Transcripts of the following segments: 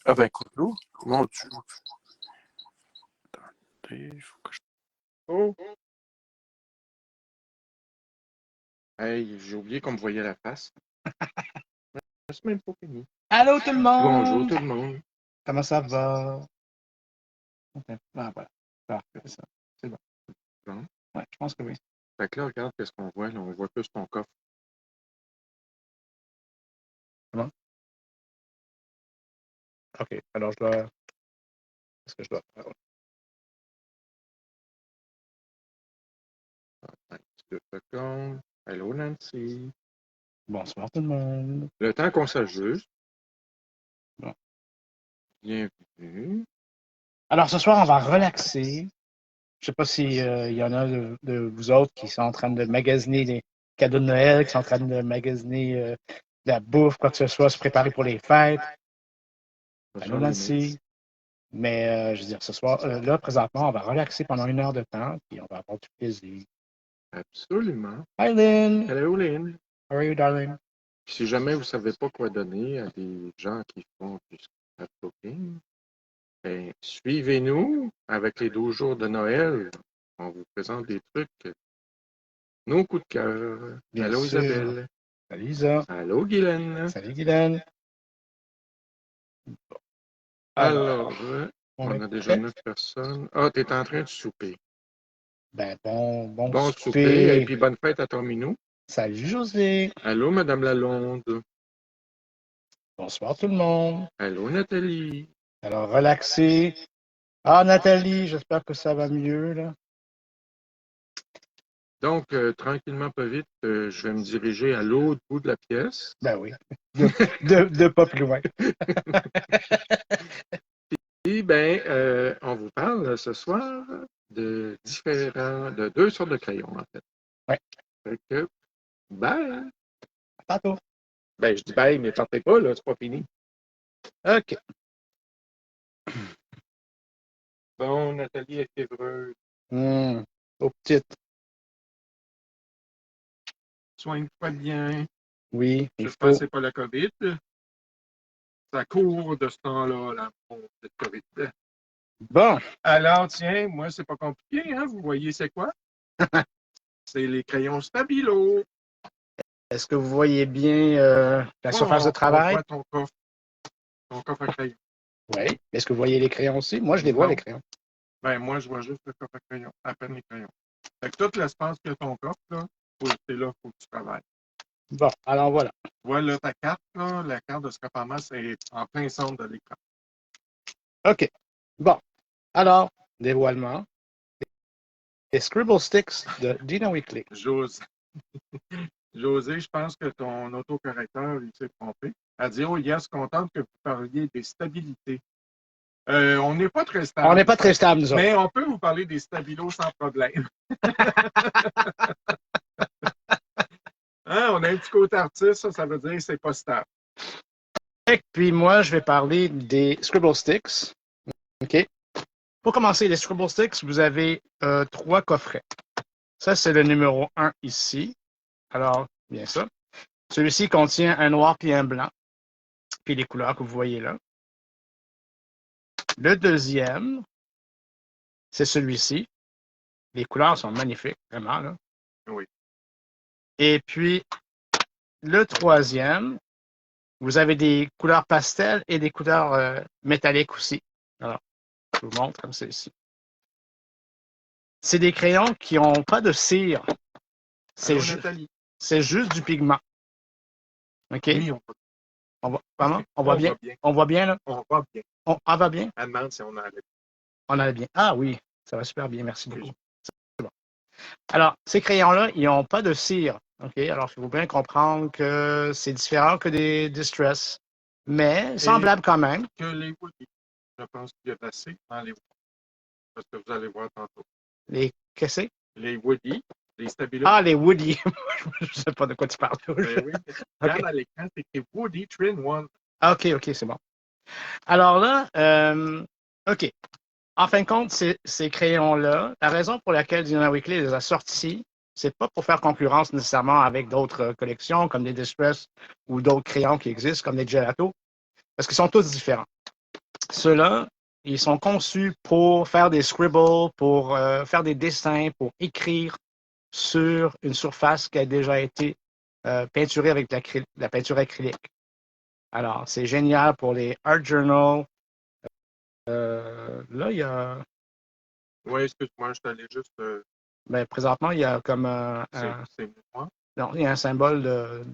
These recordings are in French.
Ah ben, écoute-le. Mon Dieu. Attendez, il faut que je... Oh! Hey, j'ai oublié qu'on me voyait la face. C'est même pas fini. Allô tout le Bonjour monde! tout le monde. Comment ça va? Ah, voilà. Parfait, ça. C'est bon. Bon. Ouais, je pense que oui. Fait que là, regarde qu'est-ce qu'on voit. Là, on voit plus ton coffre. Comment? OK. Alors, je dois... Qu'est-ce que je dois faire? Un petit peu de secondes. Hello Nancy. Bonsoir tout le monde. Le temps qu'on s'ajuste. Bon. Bienvenue. Alors, ce soir, on va relaxer. Je sais pas s'il y en a de vous autres qui sont en train de magasiner des cadeaux de Noël, qui sont en train de magasiner de la bouffe, quoi que ce soit, se préparer pour les fêtes. Allô Nancy. Mais je veux dire, ce soir, là, présentement, on va relaxer pendant 1 heure de temps, puis on va avoir du plaisir. Absolument. Hi Lynn! Hello Lynn. How are you, darling? Si jamais vous ne savez pas quoi donner à des gens qui font du scrapbooking, ben, suivez-nous avec les 12 jours de Noël. On vous présente des trucs. Nos coups de cœur. Bien Allô sûr. Isabelle. Salut Lisa. Allô Guylaine. Salut Guylaine. Alors, on est a déjà prêt? 9 personnes. Ah, tu es en train de souper. Ben bon Bon souper. souper et puis bonne fête à ton minou. Salut José. Allô Madame Lalonde. Bonsoir tout le monde. Allô Nathalie. Alors, relaxez. Ah, Nathalie, j'espère que ça va mieux, là. Donc, tranquillement, pas vite, je vais me diriger à l'autre bout de la pièce. Ben oui. De pas plus loin. Puis, on vous parle ce soir de 2 sortes de crayons, en fait. Ouais. Fait que, bye! À tantôt. Ben, je dis bye, mais partez pas, là, c'est pas fini. OK. Bon, Nathalie est fiévreuse. Aux petites. Soigne-toi bien. Oui, il J'espère faut. que c'est pas la COVID. Ça court de ce temps-là, la petite COVID. Bon. Alors, tiens, moi, c'est pas compliqué, hein? Vous voyez, c'est quoi? C'est les crayons Stabilo. Est-ce que vous voyez bien la surface de travail? On voit ton coffre à crayons. Oui. Est-ce que vous voyez les crayons aussi? Moi, je les vois, les crayons. Ben, moi, je vois juste le coffre à crayons, à peine les crayons. Fait que tout l'espace que ton coffre, là, c'est là, il faut que tu travailles. Bon, alors voilà. Voilà ta carte, là, la carte de Scapama, c'est en plein centre de l'écran. OK. Bon. Alors, dévoilement. Les Scribble Sticks de Dina Weekly. José, je pense que ton autocorrecteur, il s'est trompé. Elle dit, oh yes, contente que vous parliez des stabilités. On n'est pas très stable. On n'est pas très stable, nous autres. Mais on peut vous parler des stabilos sans problème. Hein, on a un petit côté artiste, ça veut dire que c'est pas stable. Et puis moi, je vais parler des Scribble Sticks. OK? Pour commencer, les Scribble Sticks, vous avez 3 coffrets. Ça, c'est le numéro 1 ici. Alors, bien ça. Celui-ci contient un noir puis un blanc. Puis les couleurs que vous voyez là. Le deuxième, c'est celui-ci. Les couleurs sont magnifiques, vraiment, là. Oui. Et puis, le troisième, vous avez des couleurs pastel et des couleurs métalliques aussi. Alors, je vous montre comme c'est ici. C'est des crayons qui n'ont pas de cire. C'est juste du pigment. OK? Oui, on voit bien? Bien. On voit bien, là? On voit bien. On va bien? Elle demande si on a bien. On a bien. Ah oui, ça va super bien, merci beaucoup. C'est bon. Alors, ces crayons-là, ils n'ont pas de cire. OK? Alors, il faut bien comprendre que c'est différent que des Distress, mais semblable quand même. Que les Woody. Je pense qu'il y a de la cire dans les Woody. Parce que vous allez voir tantôt. Les qu'est-ce que c'est? Les Woody. Les Stabilos. Ah, les Woody. Je ne sais pas de quoi tu parles. Ben oui. Regarde à l'écran, c'est écrit Woody Trin 1. OK, c'est bon. Alors là, OK. En fin de compte, ces crayons-là, la raison pour laquelle Dina Weekly les a sortis, c'est pas pour faire concurrence nécessairement avec d'autres collections comme des Distress ou d'autres crayons qui existent comme des Gelato, parce qu'ils sont tous différents. ceux-là, ils sont conçus pour faire des scribbles, pour faire des dessins, pour écrire sur une surface qui a déjà été peinturée avec de la peinture acrylique. Alors, c'est génial pour les art journals. Là, il y a... Oui, excuse-moi, je t'allais juste. Ben, présentement, il y a comme C'est moi. non, il y a un symbole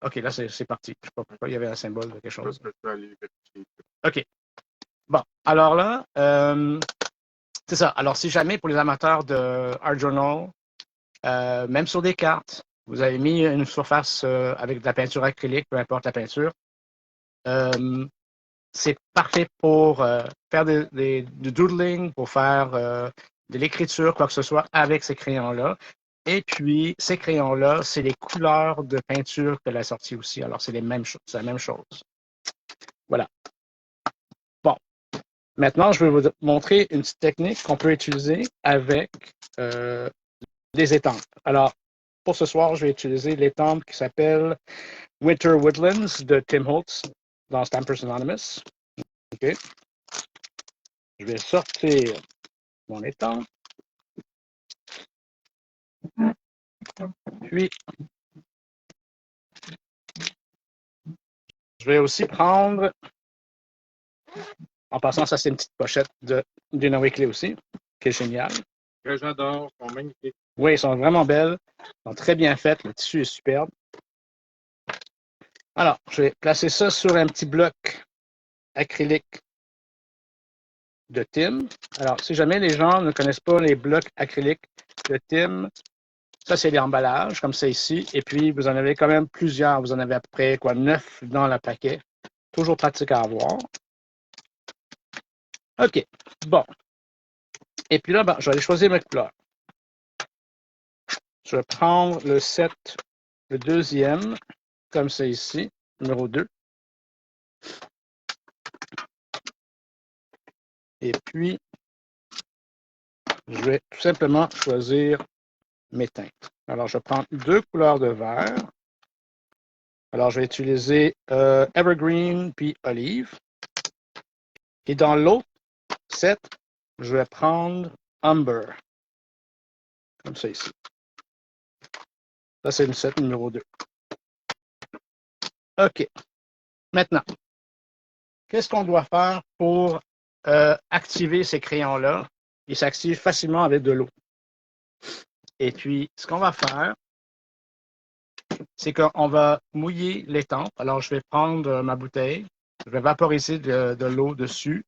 OK, là, c'est parti. Je ne sais pas pourquoi il y avait un symbole de quelque chose. Je peux aller vérifier. OK. Bon, alors là, c'est ça. Alors, si jamais pour les amateurs de Art Journal, même sur des cartes, vous avez mis une surface avec de la peinture acrylique, peu importe la peinture, c'est parfait pour faire du doodling, pour faire de l'écriture, quoi que ce soit, avec ces crayons-là. Et puis, ces crayons-là, c'est les couleurs de peinture qu'elle a sorties aussi. Alors, c'est la même chose. Voilà. Bon. Maintenant, je vais vous montrer une petite technique qu'on peut utiliser avec des étampes. Alors, pour ce soir, je vais utiliser l'étampe qui s'appelle Winter Woodlands de Tim Holtz dans Stampers Anonymous. OK. Je vais sortir mon étampe. Puis, je vais aussi prendre, en passant, ça c'est une petite pochette d'une Weekly aussi, qui est géniale. Que j'adore, ils sont magnifiques. Oui, ils sont vraiment belles, ils sont très bien faites, le tissu est superbe. Alors, je vais placer ça sur un petit bloc acrylique de Tim. Alors, si jamais les gens ne connaissent pas les blocs acryliques de Tim, ça c'est l'emballage, comme ça ici, et puis vous en avez quand même plusieurs, vous en avez à peu près 9 dans le paquet. Toujours pratique à avoir. OK, bon. Et puis là, ben, je vais aller choisir mes couleurs. Je vais prendre le set, le deuxième, comme ça ici, numéro 2. Et puis, je vais tout simplement choisir mes teintes. Alors, je prends 2 couleurs de vert. Alors, je vais utiliser Evergreen puis Olive. Et dans l'autre set, je vais prendre Umber. Comme ça ici. Ça, c'est le set numéro 2. OK. Maintenant, qu'est-ce qu'on doit faire pour activer ces crayons-là? Ils s'activent facilement avec de l'eau. Et puis, ce qu'on va faire, c'est qu'on va mouiller l'étampe. Alors, je vais prendre ma bouteille, je vais vaporiser de l'eau dessus.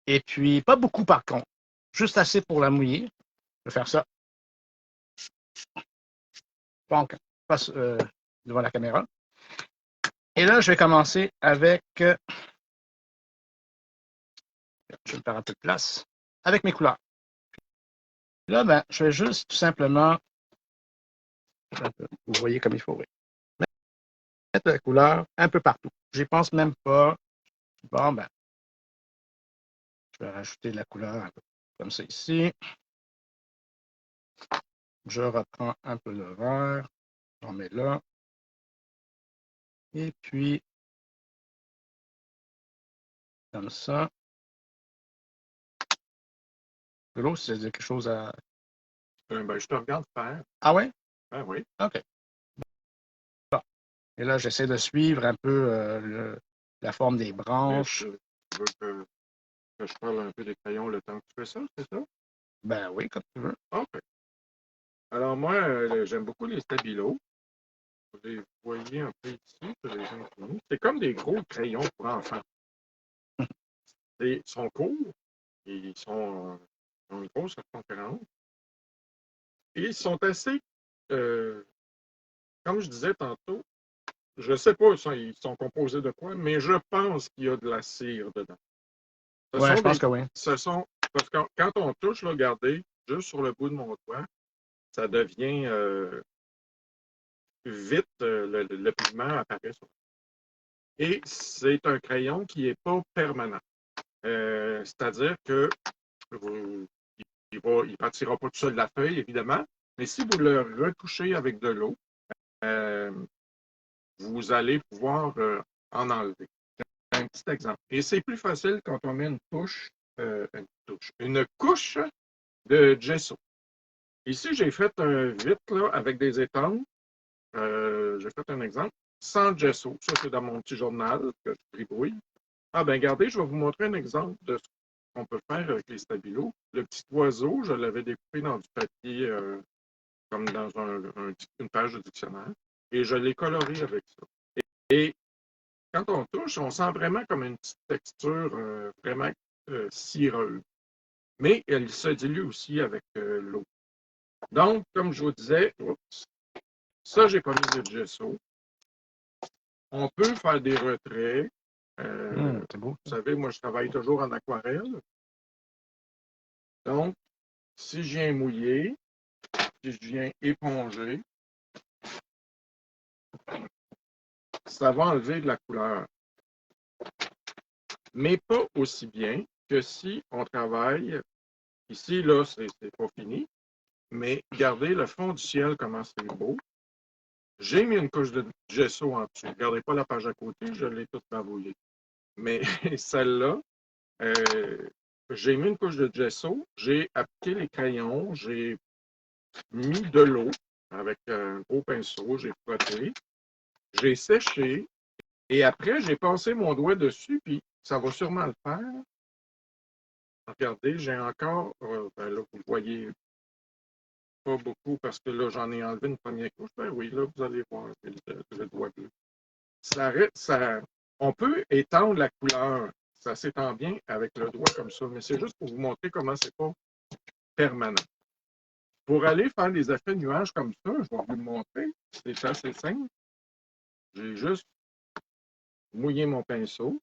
Et puis, pas beaucoup par contre, juste assez pour la mouiller. Je vais faire ça. Donc, passe devant la caméra. Et là, je vais commencer avec, je vais me faire un peu de place, avec mes couleurs. Là, ben, je vais juste tout simplement, vous voyez comme il faut, oui, mettre la couleur un peu partout. J'y pense même pas. Bon, ben, je vais rajouter de la couleur comme ça ici. Je reprends un peu de vert, j'en mets là. Et puis, comme ça. De l'eau, c'est quelque chose à... Ben, je te regarde faire. Ah ouais? Ben oui. OK. Bon. Et là, j'essaie de suivre un peu la forme des branches. Tu veux que je parle un peu des crayons le temps que tu fais ça, c'est ça? Ben oui, comme tu veux. OK. Alors moi, j'aime beaucoup les stabilos. Vous les voyez un peu ici. C'est comme des gros crayons pour enfants. Ils sont courts. Ils ont une grosse circonférence. Et ils sont assez, comme je disais tantôt, je ne sais pas ils sont composés de quoi, mais je pense qu'il y a de la cire dedans. Ouais, je pense que oui. Parce que quand on touche, là, regardez, juste sur le bout de mon doigt, ça devient vite, le pigment apparaît sur. Et c'est un crayon qui n'est pas permanent. C'est-à-dire que il ne partira pas tout seul de la feuille, évidemment, mais si vous le retouchez avec de l'eau, vous allez pouvoir en enlever. un petit exemple. Et c'est plus facile quand on met une couche de gesso. Ici, j'ai fait un vitre là, avec des étampes. J'ai fait un exemple sans gesso. Ça, c'est dans mon petit journal que je tribouille. Ah, ben regardez, je vais vous montrer un exemple de ce qu'on peut faire avec les stabilos. Le petit oiseau, je l'avais découpé dans du papier, comme dans une page de dictionnaire, et je l'ai coloré avec ça. Et quand on touche, on sent vraiment comme une petite texture vraiment cireuse. Mais elle se dilue aussi avec l'eau. Donc, comme je vous disais, ça, j'ai pas mis de gesso. On peut faire des retraits. C'est beau. Vous savez, moi, je travaille toujours en aquarelle. Donc, si je viens mouiller, si je viens éponger, ça va enlever de la couleur. Mais pas aussi bien que si on travaille. Ici, là, c'est pas fini. Mais regardez le fond du ciel, comment c'est beau. J'ai mis une couche de gesso en dessous. Regardez pas la page à côté, je l'ai toute bavouillée. Mais celle-là, j'ai mis une couche de gesso, j'ai appliqué les crayons, j'ai mis de l'eau avec un gros pinceau, j'ai frotté, j'ai séché, et après, j'ai passé mon doigt dessus, puis ça va sûrement le faire. Regardez, j'ai encore, ben là, vous voyez pas beaucoup parce que là, j'en ai enlevé une première couche. Ben oui, là, vous allez voir le doigt bleu. On peut étendre la couleur. Ça s'étend bien avec le doigt comme ça, mais c'est juste pour vous montrer comment c'est pas permanent. Pour aller faire des effets nuages comme ça, je vais vous le montrer. C'est assez simple. J'ai juste mouillé mon pinceau.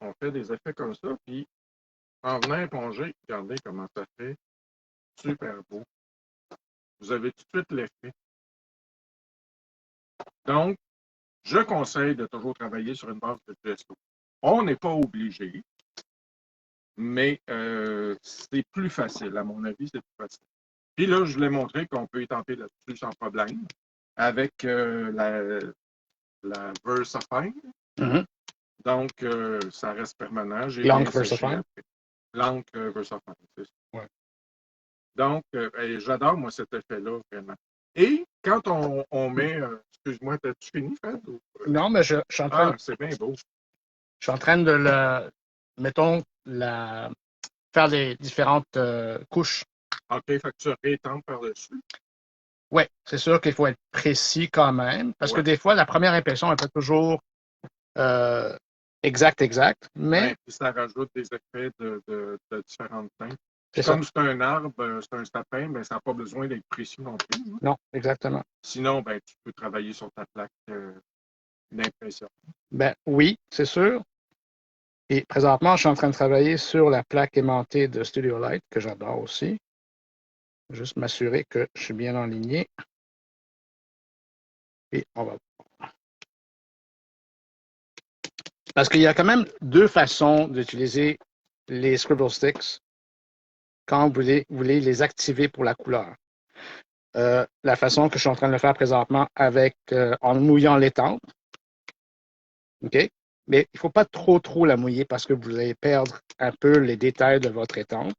On fait des effets comme ça, puis en venant éponger, regardez comment ça fait. Super beau. Vous avez tout de suite l'effet. Donc, je conseille de toujours travailler sur une base de gesso. On n'est pas obligé, mais c'est plus facile. À mon avis, c'est plus facile. Puis là, je voulais montrer qu'on peut étamper là-dessus sans problème avec la VersaFine. Mm-hmm. Donc, ça reste permanent. J'ai L'encre bien séché VersaFine. après. L'encre VersaFine, c'est ça. Ouais. Donc, j'adore, moi, cet effet-là, vraiment. Et quand on met... excuse-moi, t'as-tu fini, Fred? Non, mais je suis en train, Ah, c'est bien beau. je suis en train de faire les différentes couches. OK, fait que tu rétempes par-dessus. Oui, c'est sûr qu'il faut être précis quand même, parce que des fois, la première impression n'est pas toujours exact, mais Ouais, puis ça rajoute des effets de différentes teintes. c'est ça. Comme c'est un arbre, c'est un sapin, ben, ça n'a pas besoin d'être précis non plus. Hein. Non, exactement. Sinon, ben, tu peux travailler sur ta plaque d'impression. Ben oui, c'est sûr. Et présentement, je suis en train de travailler sur la plaque aimantée de Studio Light, que j'adore aussi. Juste m'assurer que je suis bien enligné. Et on va voir. Parce qu'il y a quand même deux façons d'utiliser les Scribble Sticks quand vous voulez les activer pour la couleur. La façon que je suis en train de le faire présentement en mouillant l'étampe. OK? Mais il ne faut pas trop la mouiller parce que vous allez perdre un peu les détails de votre étampe,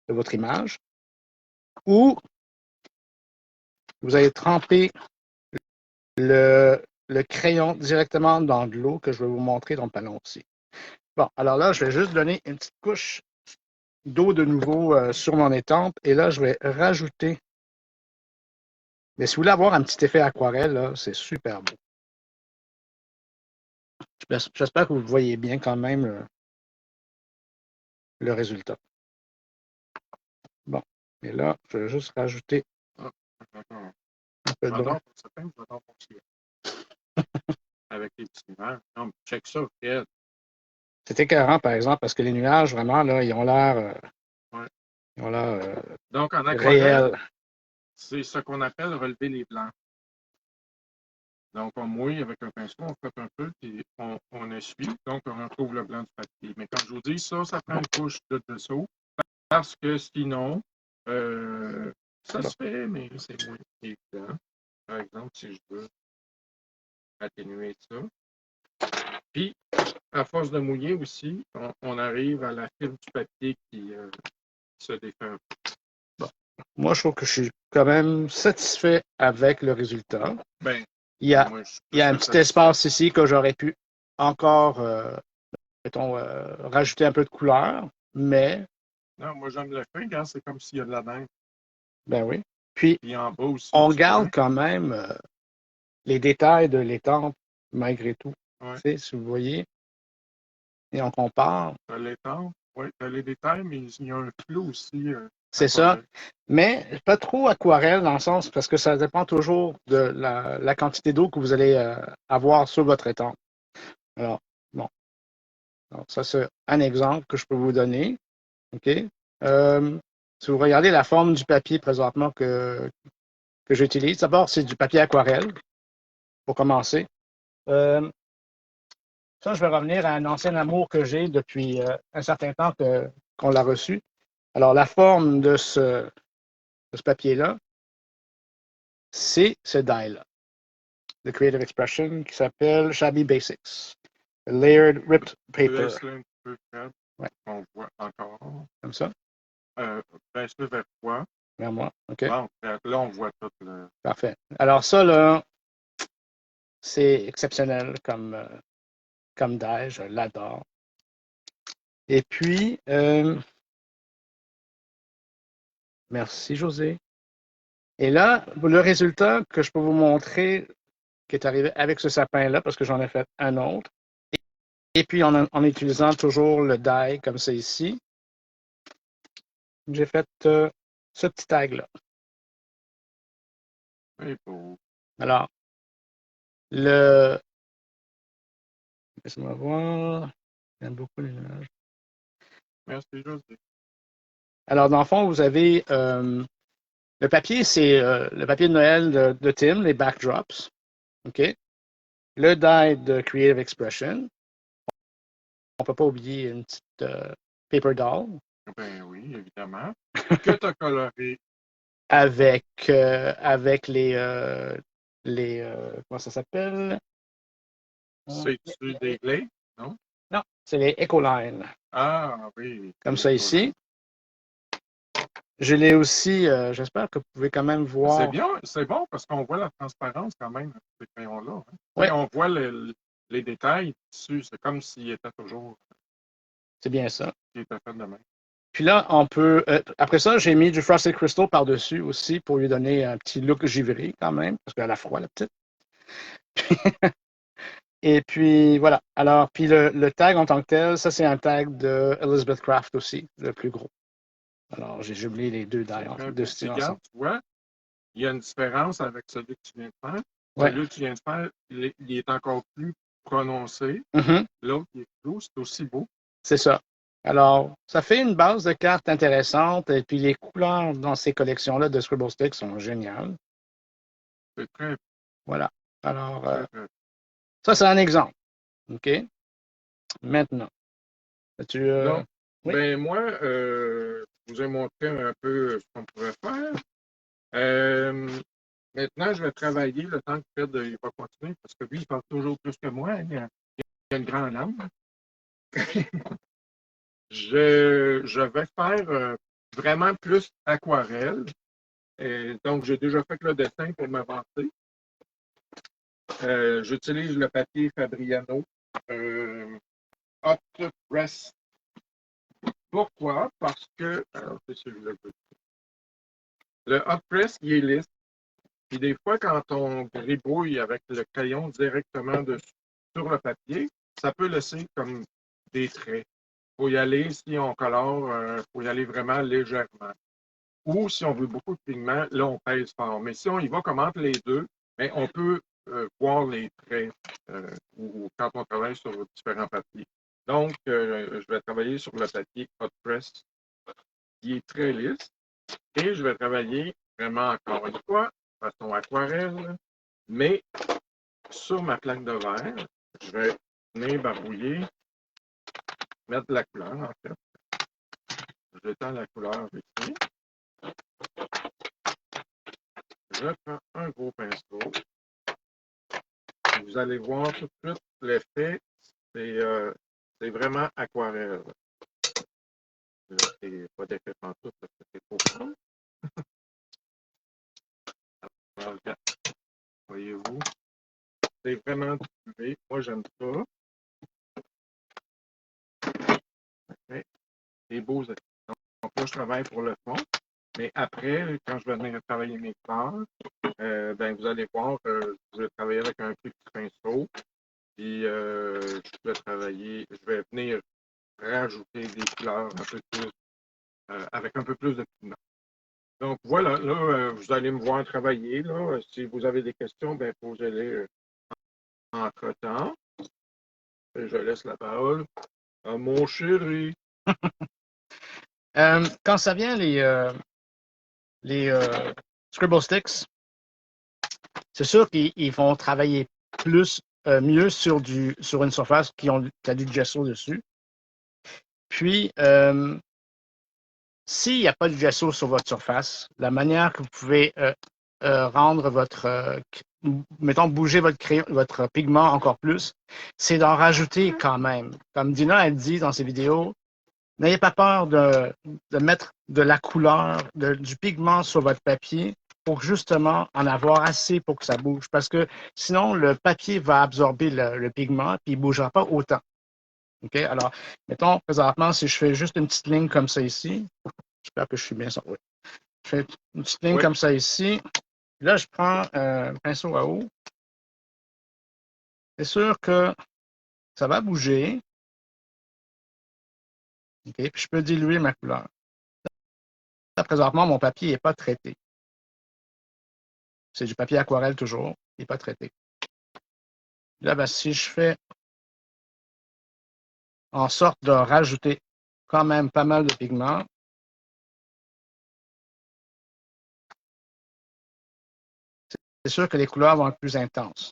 de votre image. Ou vous allez tremper le crayon directement dans de l'eau que je vais vous montrer dans le panneau aussi. Bon, alors là, je vais juste donner une petite couche d'eau de nouveau sur mon étampe et là, je vais rajouter. Mais si vous voulez avoir un petit effet aquarelle, là, c'est super beau. J'espère que vous voyez bien quand même le résultat. Bon, et là, je vais juste rajouter un peu d'eau. J'adore ton sapin, j'adore ton ciel. Avec les petits nuages. Non, mais check ça, Fred. C'est écœurant, par exemple, parce que les nuages, vraiment, là, ils ont l'air Donc, en aquarelle, réels. c'est ce qu'on appelle relever les blancs. Donc, on mouille avec un pinceau, on frotte un peu, puis on essuie. Donc, on retrouve le blanc du papier. Mais quand je vous dis ça, ça prend une couche de dessous. Parce que sinon, ça se fait, mais c'est moins évident. Par exemple, si je veux. atténuer ça. Puis, à force de mouiller aussi, on arrive à la fibre du papier qui se défait un peu. Moi, je trouve que je suis quand même satisfait avec le résultat. Ben, Il y a, moi, je suis il y a un plus petit satisfait. espace ici que j'aurais pu encore, mettons, rajouter un peu de couleur, mais, Non, moi, j'aime le fait, regarde, c'est comme s'il y a de la dinde. ben oui. Puis, Puis en bas aussi. on tu garde vois. quand même les détails de l'étampe, malgré tout. Ouais. Tu sais, si vous voyez, et on compare, T'as l'étampe, oui, t'as les détails, mais il y a un flou aussi. c'est ça. aquarelle. Mais pas trop aquarelle dans le sens, parce que ça dépend toujours de la quantité d'eau que vous allez avoir sur votre étampe. Alors, bon. Donc, ça, c'est un exemple que je peux vous donner. OK? Si vous regardez la forme du papier présentement que j'utilise, d'abord, c'est du papier aquarelle, pour commencer. Ça, je vais revenir à un ancien amour que j'ai depuis un certain temps qu'on l'a reçu. Alors, la forme de ce papier-là, c'est ce die-là, de Creative Expression, qui s'appelle Shabby Basics. Layered Ripped Paper. Laisse-le un petit peu, Fred. Ouais. On voit encore. Comme ça, Baisse-le vers toi. vers moi. OK? Bon, Fred, là, on voit tout le. Parfait. Alors, ça, là, c'est exceptionnel comme die, je l'adore. Et puis, merci José. Et là, le résultat que je peux vous montrer qui est arrivé avec ce sapin-là, parce que j'en ai fait un autre, et puis en utilisant toujours le die comme c'est ici, j'ai fait ce petit tag-là. C'est beau. Alors, laisse-moi voir, j'aime beaucoup les images. Merci, José. Alors, dans le fond, vous avez le papier, c'est le papier de Noël de Tim, les backdrops. OK? Le die de Creative Expression. On ne peut pas oublier une petite paper doll. Ben oui, évidemment. Que tu as coloré. Avec comment ça s'appelle? C'est-tu des glaives? Non? Non, c'est les Ecoline. Ah oui. Comme ça ici. Je l'ai aussi, j'espère que vous pouvez quand même voir. C'est bien, c'est bon parce qu'on voit la transparence quand même de ces crayons-là. Hein. Ouais. On voit les détails dessus. C'est comme s'il était toujours. C'est bien ça. Il était fait de même. Puis là, on peut. Après ça, j'ai mis du Frosted Crystal par-dessus aussi pour lui donner un petit look givré quand même, parce qu'elle a froid, la petite. Et puis voilà. Alors, puis le tag en tant que tel, ça c'est un tag de Elizabeth Craft aussi, le plus gros. Alors, j'ai jumelé les deux de styles ensemble. Tu vois, il y a une différence avec celui que tu viens de faire. Ouais. Celui que tu viens de faire, il est encore plus prononcé. Mm-hmm. L'autre, il est flou, c'est aussi beau. C'est ça. Alors, ça fait une base de cartes intéressante. Et puis, les couleurs dans ces collections-là de Scribble Stick sont géniales. C'est très, Voilà. Alors, très. ça, c'est un exemple. OK? Maintenant, tu Donc, oui. ben moi, je vous ai montré un peu ce qu'on pourrait faire. Maintenant, je vais travailler le temps que Fred il va continuer parce que lui, il parle toujours plus que moi. Hein, il a une grande langue. Je vais faire vraiment plus aquarelle. Donc, j'ai déjà fait le dessin pour m'avancer. J'utilise le papier Fabriano Hot Press. Pourquoi? Parce que, alors, c'est celui-là. Le Hot Press, il est lisse. Puis des fois, quand on gribouille avec le crayon directement sur le papier, ça peut laisser comme des traits. Il faut y aller, si on colore, il faut y aller vraiment légèrement. Ou si on veut beaucoup de pigments, là, on pèse fort. Mais si on y va comme entre les deux, bien, on peut voir les traits ou quand on travaille sur différents papiers. Donc, je vais travailler sur le papier Hot Press qui est très lisse. Et je vais travailler vraiment encore une fois, façon aquarelle, mais sur ma plaque de verre, je vais venir barbouiller, mettre de la couleur en fait. Je tends la couleur ici. Je prends un gros pinceau. vous allez voir tout de suite l'effet. C'est vraiment aquarelle. Là, c'est pas d'effet pantoute parce que c'est trop fort. Alors, regarde, voyez-vous, c'est vraiment diffusé. Moi, j'aime ça. Okay. C'est beau. Donc là, je travaille pour le fond. Mais après, quand je vais venir travailler mes fleurs, ben, vous allez voir, je vais travailler avec un plus petit pinceau. Puis, je vais venir rajouter des couleurs un peu plus, avec un peu plus de pigment. Donc, voilà, là, vous allez me voir travailler. Là. Si vous avez des questions, ben, posez-les entre-temps. Et je laisse la parole à mon chéri. Quand ça vient, les Scribble Sticks, c'est sûr qu'ils vont travailler mieux sur une surface qui a du gesso dessus. Puis, s'il n'y a pas de gesso sur votre surface, la manière que vous pouvez rendre mettons, bouger votre pigment encore plus, c'est d'en rajouter quand même. Comme Dina, elle dit dans ses vidéos, n'ayez pas peur de mettre de la couleur, du pigment sur votre papier pour justement en avoir assez pour que ça bouge. Parce que sinon, le papier va absorber le pigment et il ne bougera pas autant. OK? Alors, mettons, présentement, si je fais juste une petite ligne comme ça ici, j'espère que je suis bien sorti. Oui. Je fais une petite ligne comme ça ici. Là, je prends un pinceau à eau. C'est sûr que ça va bouger. OK? Puis je peux diluer ma couleur. Là, présentement, mon papier n'est pas traité. C'est du papier aquarelle toujours. Il n'est pas traité. Là, ben, si je fais en sorte de rajouter quand même pas mal de pigments, c'est sûr que les couleurs vont être plus intenses.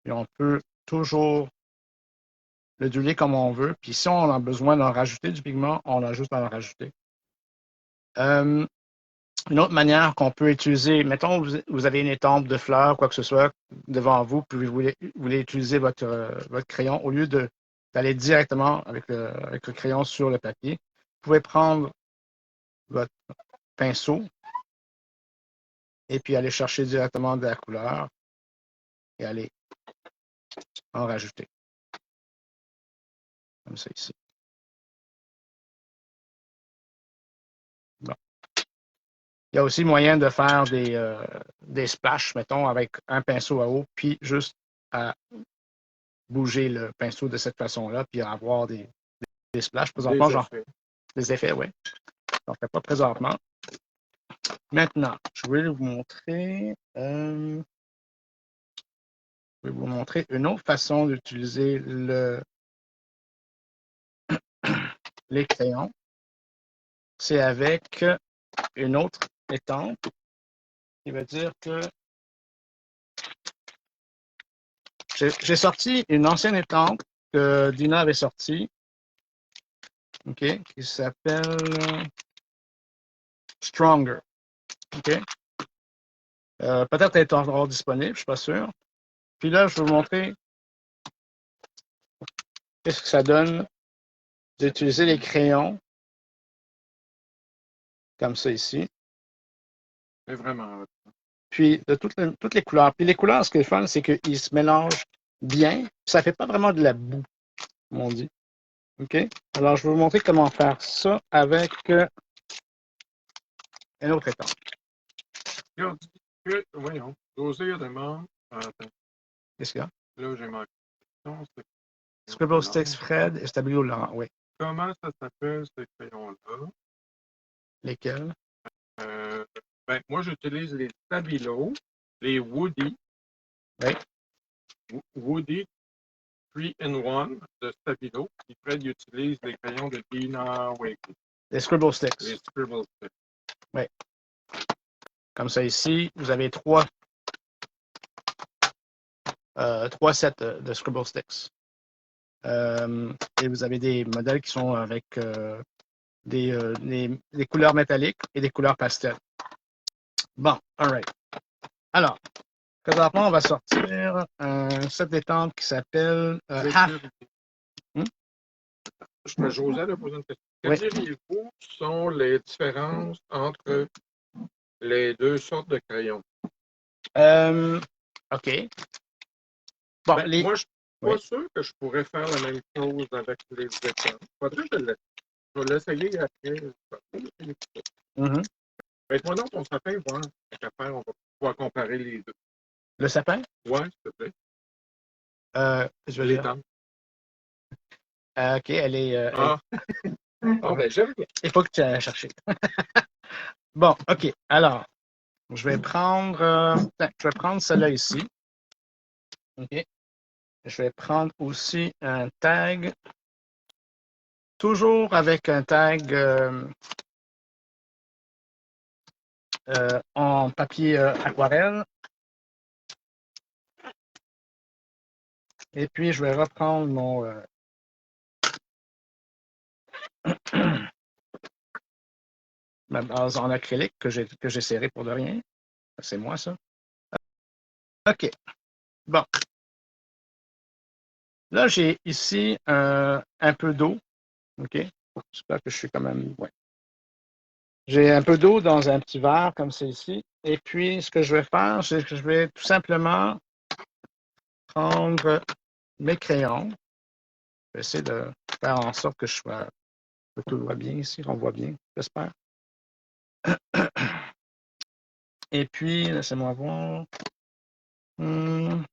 Et on peut toujours le diluer comme on veut. Puis si on a besoin d'en rajouter du pigment, on a juste à en rajouter. Une autre manière qu'on peut utiliser, mettons vous avez une étampe de fleurs, quoi que ce soit, devant vous, puis vous voulez utiliser votre crayon, au lieu d'aller directement avec le crayon sur le papier, vous pouvez prendre votre pinceau et puis aller chercher directement de la couleur et aller en rajouter. Comme ça ici. Bon. Il y a aussi moyen de faire des splashes, mettons, avec un pinceau à eau, puis juste à bouger le pinceau de cette façon-là, puis avoir des splashes. Présentement, des effets, oui. J'en fais pas présentement. Maintenant, je vais vous montrer une autre façon d'utiliser les crayons. C'est avec une autre étampe qui veut dire que j'ai sorti une ancienne étampe que Dina avait sortie, OK, qui s'appelle Stronger. OK? Peut-être elle est encore disponible, je ne suis pas sûr. Puis là, je vais vous montrer qu'est-ce que ça donne d'utiliser les crayons comme ça ici. C'est vraiment. Puis de toutes les couleurs. Puis les couleurs, ce qui est fun, c'est qu'ils se mélangent bien. Ça ne fait pas vraiment de la boue, comme on dit. OK? Alors, je vais vous montrer comment faire ça avec une autre étampe. Voyons, José demande. Attends. Qu'est-ce qu'il y a? Là, j'ai manqué. Scribble Sticks Fred et Stabilo Laurent, oui. Comment ça s'appelle ces crayons-là? Lesquels? Ben, moi, j'utilise les Stabilo, les Woody. Oui. Woody 3-in-1 de Stabilo. Puis Fred utilise les crayons de Dina Wakely. Les Scribble Sticks. Les Scribble Sticks. Oui. Comme ça ici, vous avez trois sets de Scribble Sticks. Et vous avez des modèles qui sont avec des couleurs métalliques et des couleurs pastel. Bon, all right. Alors, Présentement, on va sortir un set détente qui s'appelle Half. José a posé une question. Que Oui. diriez-vous sont les différences entre les deux sortes de crayons? OK. Bon, Ben, moi, je suis pas Oui. sûr que je pourrais faire la même chose avec les étangs. Faudrait que je vais l'essayer après. Mhm. Mets-moi dans ton sapin, voir. Après, on va pouvoir comparer les deux. Le sapin? Ouais, s'il te plaît. Je veux Les dire. étangs. OK, elle est. Ah. Ah, ben, j'aime bien. Il faut que tu ailles la chercher. Bon, OK. Alors, je vais prendre. Je vais prendre celle-là ici. OK. Je vais prendre aussi un tag. Toujours avec un tag en papier aquarelle. Et puis, je vais reprendre mon ma base en acrylique que j'ai serré pour de rien. C'est moi, ça. OK. Bon. Là, j'ai ici un peu d'eau. OK. J'espère que je suis quand même. Ouais. J'ai un peu d'eau dans un petit verre comme ceci. Et puis, ce que je vais faire, c'est que je vais tout simplement prendre mes crayons. Je vais essayer de faire en sorte que que tout va bien ici. On voit bien, j'espère. Et puis, laissez-moi voir. Non,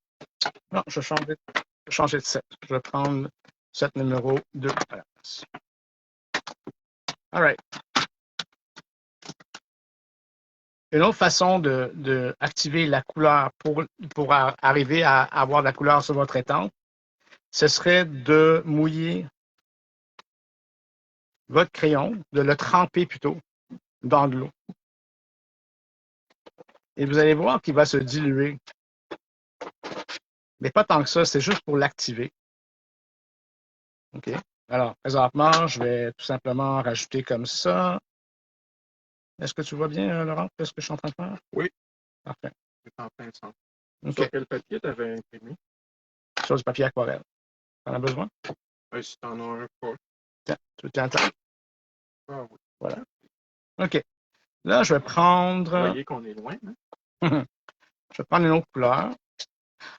je vais changer de set. Je vais prendre set numéro 2 à la place. All right. Une autre façon de activer la couleur pour arriver à avoir la couleur sur votre étang, ce serait de mouiller votre crayon, de le tremper plutôt dans de l'eau. Et vous allez voir qu'il va se diluer. Mais pas tant que ça, c'est juste pour l'activer. OK. Alors, présentement, je vais tout simplement rajouter comme ça. Est-ce que tu vois bien, Laurent, ce que je suis en train de faire? Oui. Parfait. C'est en plein sens. OK. Sur quel papier tu avais imprimé? Sur du papier aquarelle. T'en as besoin? Oui, si tu en as un pas. Tiens, tu tiens ça. Ah oui. Voilà. OK. Là, je vais prendre. Vous voyez qu'on est loin, hein? Je vais prendre une autre couleur.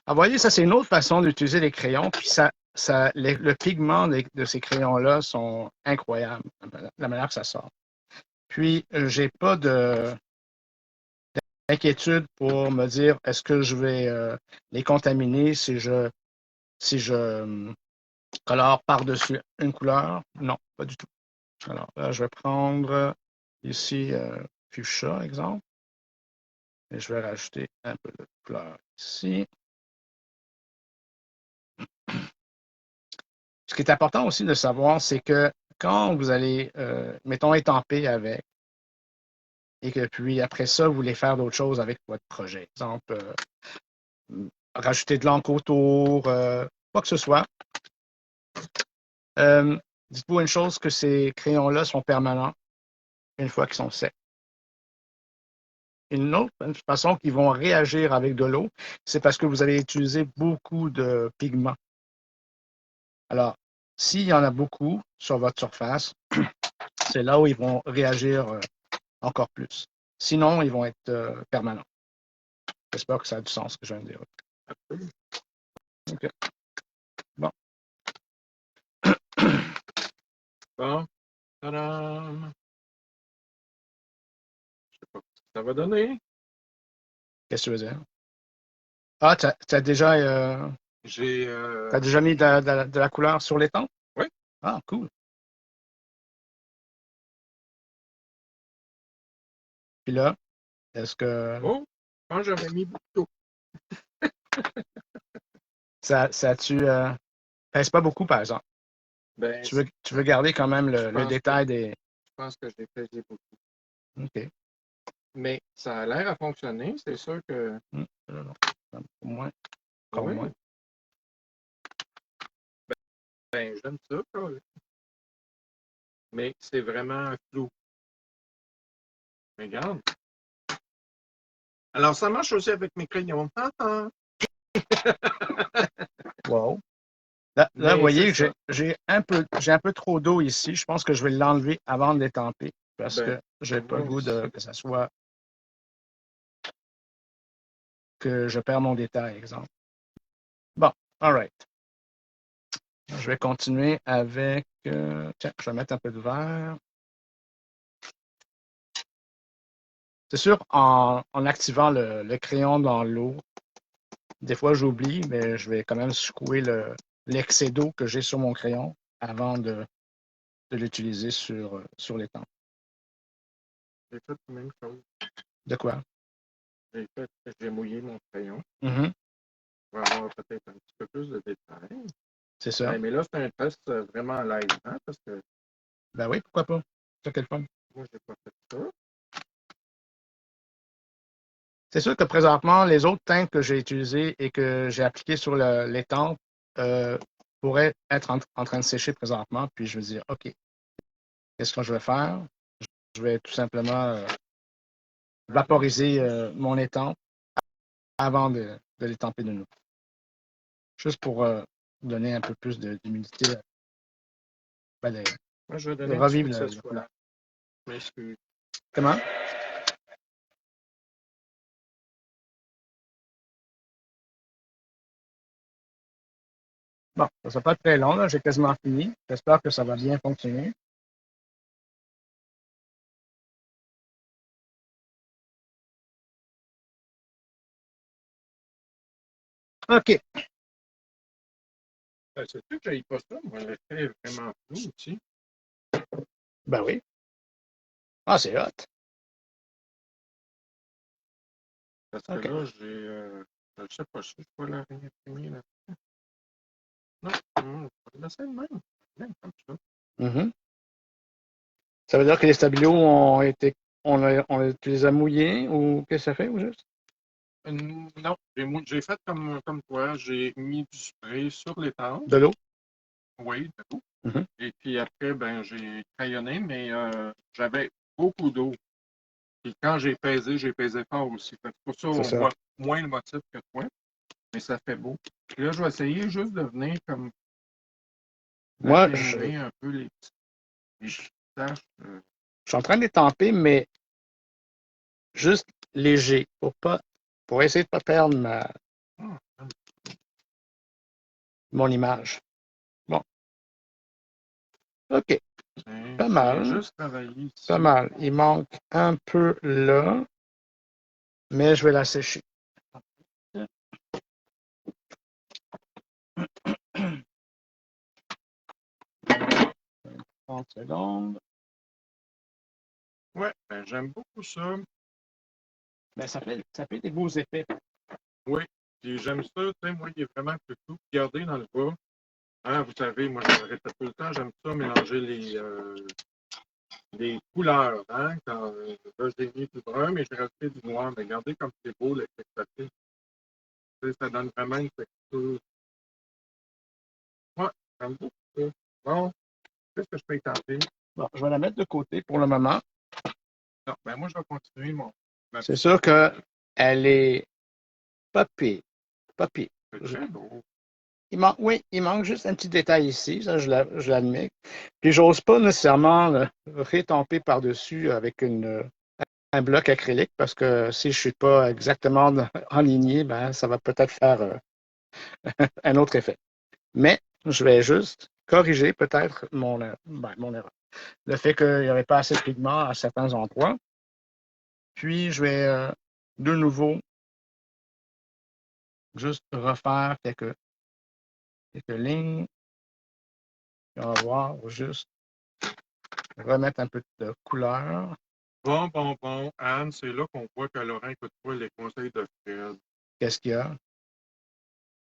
Ah, vous voyez, ça, c'est une autre façon d'utiliser les crayons. Puis le pigment de ces crayons-là sont incroyables, la manière que ça sort. Puis, j'ai pas d'inquiétude pour me dire est-ce que je vais les contaminer si je colore par-dessus une couleur. Non, pas du tout. Alors, là, je vais prendre ici fuchsia, exemple. Et je vais rajouter un peu de couleur ici. Ce qui est important aussi de savoir, c'est que quand vous allez, mettons, étamper avec, et que puis après ça, vous voulez faire d'autres choses avec votre projet. Par exemple, rajouter de l'encre autour, quoi que ce soit. Dites-vous une chose, que ces crayons-là sont permanents une fois qu'ils sont secs. Une autre façon qu'ils vont réagir avec de l'eau, c'est parce que vous allez utiliser beaucoup de pigments. Alors, s'il y en a beaucoup sur votre surface, c'est là où ils vont réagir encore plus. Sinon, ils vont être permanents. J'espère que ça a du sens, ce que je viens de dire. OK. Bon. Bon. Tadam! Je sais pas ce que ça va donner. Qu'est-ce que tu veux dire? Ah, tu as déjà, J'ai. t'as déjà mis de la couleur sur l'étang? Oui. Ah, cool. Puis là, est-ce que Oh, je pense que j'aurais mis beaucoup d'eau. tu pèse pas beaucoup, par exemple? Ben, Tu veux garder quand même le pense détail des. je pense que j'ai pesé beaucoup. OK. Mais ça a l'air à fonctionner, c'est sûr que. Au moins. Encore Oui. moins. Ben, j'aime ça, quoi. Mais c'est vraiment flou. Regarde. Alors, ça marche aussi avec mes crayons. Wow. Là, Mais vous voyez, c'est ça. j'ai un peu trop d'eau ici. Je pense que je vais l'enlever avant de l'étamper parce Ben, que j'ai pas le moi goût aussi. que ça soit que je perds mon détail, exemple. Bon, all right. Je vais continuer avec. Tiens, je vais mettre un peu de verre. C'est sûr, en activant le crayon dans l'eau, des fois j'oublie, mais je vais quand même secouer l'excès d'eau que j'ai sur mon crayon avant de l'utiliser sur l'étang. J'ai fait la même chose. De quoi? J'ai mouillé mon crayon Mhm, pour avoir peut-être un petit peu plus de détails. c'est ça. Mais là, c'est un test vraiment live, hein, parce que Ben oui, pourquoi pas? C'est quel fun. moi, j'ai pas fait ça. C'est sûr que présentement, les autres teintes que j'ai utilisées et que j'ai appliquées sur l'étang pourraient être en train de sécher présentement. Puis je vais dire, OK, qu'est-ce que je vais faire? Je vais tout simplement vaporiser mon étang avant de l'étamper de nouveau. Juste pour donner un peu plus d'humidité. Ben, Moi, je vais de donner un petit peu revivre de la cette couleur. fois. Je m'excuse. Comment? Bon, ça ne sera pas très long, là. J'ai quasiment fini. J'espère que ça va bien fonctionner. OK. Ben, c'est sûr que j'aille pas ça. Moi, l'effet est vraiment flou aussi. Ben oui. Ah, c'est hot. Parce que OK. là, je sais pas si je peux la réimprimer là. Non, je vais laisser le même. Même comme ça. Mhm. Ça veut dire que les stabilos ont été. Tu les as mouillés ou qu'est-ce que ça fait ou juste? Non, j'ai fait comme toi. J'ai mis du spray sur l'étanche. De l'eau? Oui, de l'eau. Mhm. Et puis après, ben, j'ai crayonné, mais j'avais beaucoup d'eau. Et quand j'ai pesé fort aussi. Fait que pour ça, C'est on ça. voit moins le motif que toi, mais ça fait beau. Puis là, je vais essayer juste de venir comme Moi, atténuer un peu les petites taches. je suis en train de les tamper, mais juste léger pour essayer de ne pas perdre Ah, mon image. Bon, OK, pas je viens mal, juste travailler pas ici. mal. Il manque un peu là, mais je vais la sécher. 30 secondes. Ouais, ben, j'aime beaucoup ça. Ben, ça fait des beaux effets. Oui, puis j'aime ça. Tu sais, moi, il est vraiment plus tout. Regardez dans le bas. Hein, vous savez, moi, je le répète tout le temps, j'aime ça mélanger les couleurs. Hein, quand, là, j'ai mis du brun, mais j'ai rajouté du noir. Mais regardez comme c'est beau l'effet que ça fait. Tu sais, ça donne vraiment une texture. Ouais, j'aime beaucoup ça. Bon, qu'est-ce que je peux y tenter? Bon, je vais la mettre de côté pour le moment. Non, ben moi, je vais continuer ma C'est petite sûr qu'elle est pas pire. Pas pire. c'est très beau. Oui, il manque juste un petit détail ici, ça je l'admets. Puis j'ose pas nécessairement rétamper par-dessus avec un bloc acrylique parce que si je suis pas exactement aligné, ben, ça va peut-être faire un autre effet. Mais je vais juste corriger peut-être mon erreur. Le fait qu'il n'y avait pas assez de pigment à certains endroits. Puis je vais de nouveau juste refaire quelques lignes. Puis on va voir juste remettre un peu de couleur. Bon, bon, bon. Anne, c'est là qu'on voit que Laurent n'écoute pas les conseils de Fred. Qu'est-ce qu'il y a?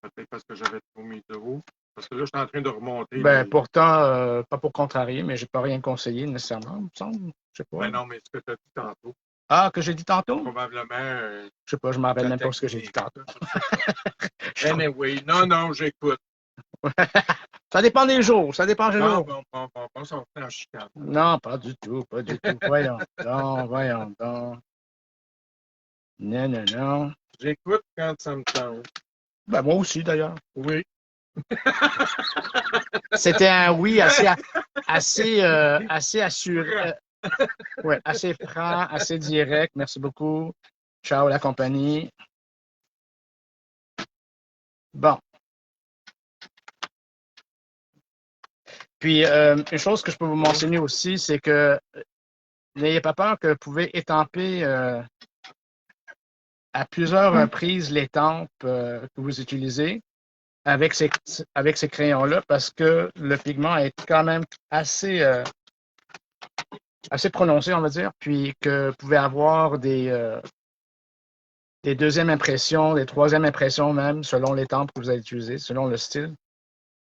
Peut-être parce que j'avais trop mis d'eau. Parce que là, je suis en train de remonter Ben, pourtant, pas pour contrarier, mais j'ai pas rien conseillé nécessairement, il me semble. Je sais pas. Ben non, mais ce que tu as dit tantôt, Ah, que j'ai dit tantôt? probablement Je sais pas, je m'en rappelle la même pas ce que j'ai dit technique. tantôt. Anyway, non, non, j'écoute. Ça dépend des jours, ça dépend des Bon, jours. bon, bon, bon, bon, ça va faire en chicane. Non, pas du tout, pas du tout. Voyons donc, voyons donc. Non, non, non. J'écoute quand ça me tente. Ben, moi aussi, d'ailleurs. Oui. C'était un oui assez assuré. Ouais, assez franc, assez direct. Merci beaucoup. Ciao, la compagnie. Bon. Puis, une chose que je peux vous mentionner aussi, c'est que n'ayez pas peur que vous pouvez étamper à plusieurs reprises l'étampe que vous utilisez avec ces crayons-là parce que le pigment est quand même assez prononcé, on va dire, puis que vous pouvez avoir des deuxièmes impressions, des troisièmes impressions même, selon l'étampe que vous allez utiliser, selon le style.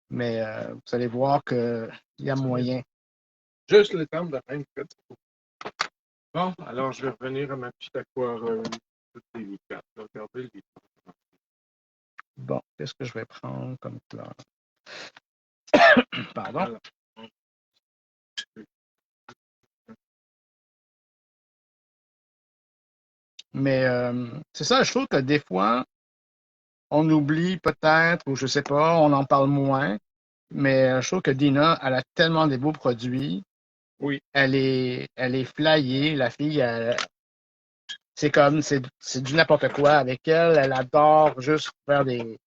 Mais vous allez voir qu'il y a moyen. Juste le temps de même. Bon, alors je vais revenir à ma petite aquarelle. Toutes les cartes. Regardez les cartes. Bon, qu'est-ce que je vais prendre comme couleur? Pardon. Voilà. Mais c'est ça, je trouve que des fois, on oublie peut-être, ou je sais pas, on en parle moins, mais je trouve que Dina, elle a tellement des beaux produits. Oui. Elle est flyée, la fille, c'est du n'importe quoi avec elle. Elle adore juste faire des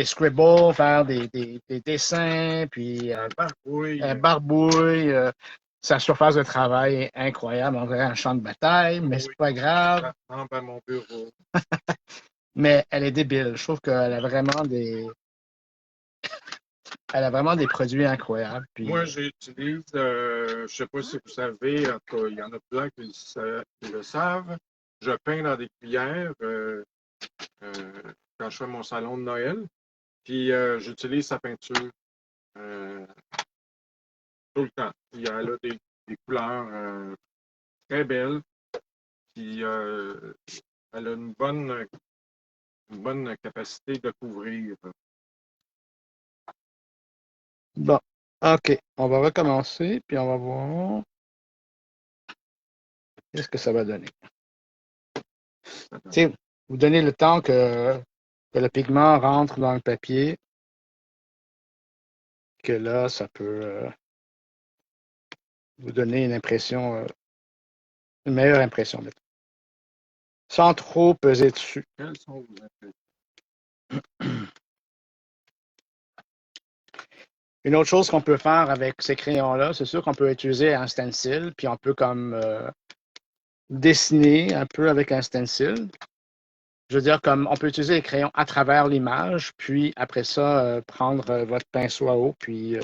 scribbles, faire des dessins, puis Barbouille. elle barbouille. Sa surface de travail est incroyable, on dirait un champ de bataille, mais c'est pas grave. Ça ressemble à mon bureau. Mais elle est débile. Je trouve qu'elle a vraiment des produits incroyables. Puis, Moi, j'utilise, je ne sais pas si vous savez, en tout cas, il y en a plein qui le savent. Je peins dans des cuillères quand je fais mon salon de Noël. Puis j'utilise sa peinture tout le temps. Puis elle a des couleurs très belles. Puis elle a une bonne capacité de couvrir. bon, OK. On va recommencer, puis on va voir qu'est-ce que ça va donner. T'sais, vous donnez le temps que le pigment rentre dans le papier, que là, ça peut vous donner une impression, une meilleure impression, sans trop peser dessus. Quelles sont vos impressions? Une autre chose qu'on peut faire avec ces crayons-là, c'est sûr qu'on peut utiliser un stencil, puis on peut comme dessiner un peu avec un stencil. Je veux dire, comme on peut utiliser les crayons à travers l'image, puis après ça, prendre votre pinceau à eau, puis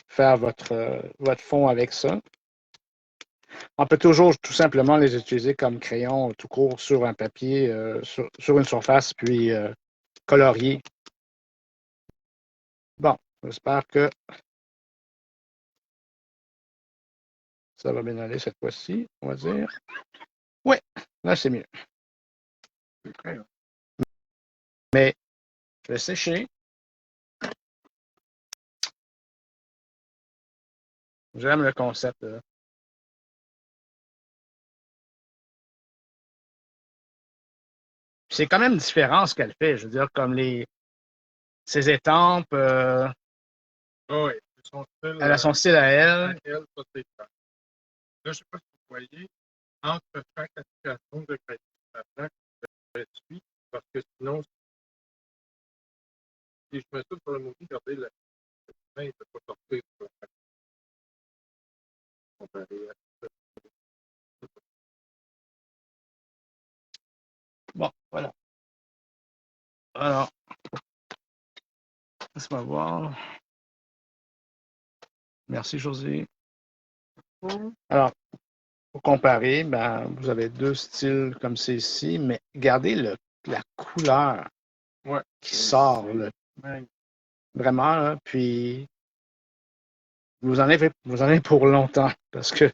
faire votre fond avec ça. On peut toujours tout simplement les utiliser comme crayon tout court sur un papier, sur une surface, puis colorier. Bon, j'espère que ça va bien aller cette fois-ci, on va dire. Oui, là c'est mieux. Mais je vais sécher. J'aime le concept. C'est quand même différent ce qu'elle fait. Je veux dire, comme ses étampes. Ah oui, son style, elle a son style à elle. Ça, c'est clair. Là, je ne sais pas si vous voyez, entre chaque application de crayon, la plaque, je suis, parce que sinon, si je mets ça sur le mobile, regardez, la main ne peut pas sortir sur la plaque. Comparé à ça. Bon, voilà. Alors, laisse-moi voir. Merci, José. Alors, pour comparer, ben, vous avez deux styles comme ceci, mais regardez la couleur qui sort. Là. Vraiment, là, puis vous en avez pour longtemps parce que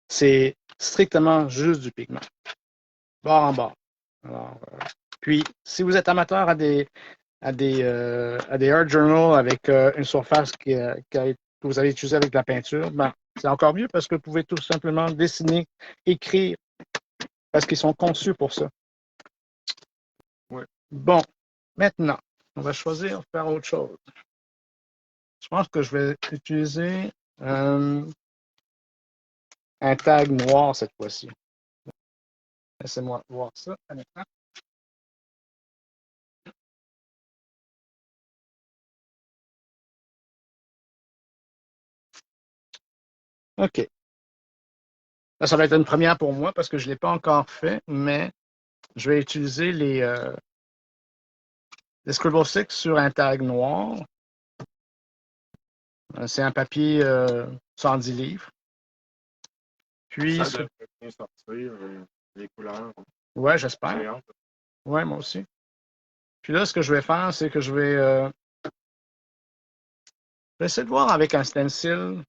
c'est strictement juste du pigment. Bord en bord. Alors, puis, si vous êtes amateur à des art journals avec une surface que vous allez utiliser avec de la peinture, ben, c'est encore mieux parce que vous pouvez tout simplement dessiner, écrire Parce qu'ils sont conçus pour ça. Ouais. Bon, maintenant, on va choisir de faire autre chose. Je pense que je vais utiliser un tag noir cette fois-ci. Laissez-moi voir ça. Un instant. OK. Là, ça va être une première pour moi parce que je ne l'ai pas encore fait, mais je vais utiliser les Scribble Sticks sur un tag noir. C'est un papier 110 livres. Puis, Ça devrait bien sortir, les couleurs. ouais, j'espère. J'ai hâte. Ouais, moi aussi. Puis là, ce que je vais faire, c'est que je vais essayer de voir avec un stencil.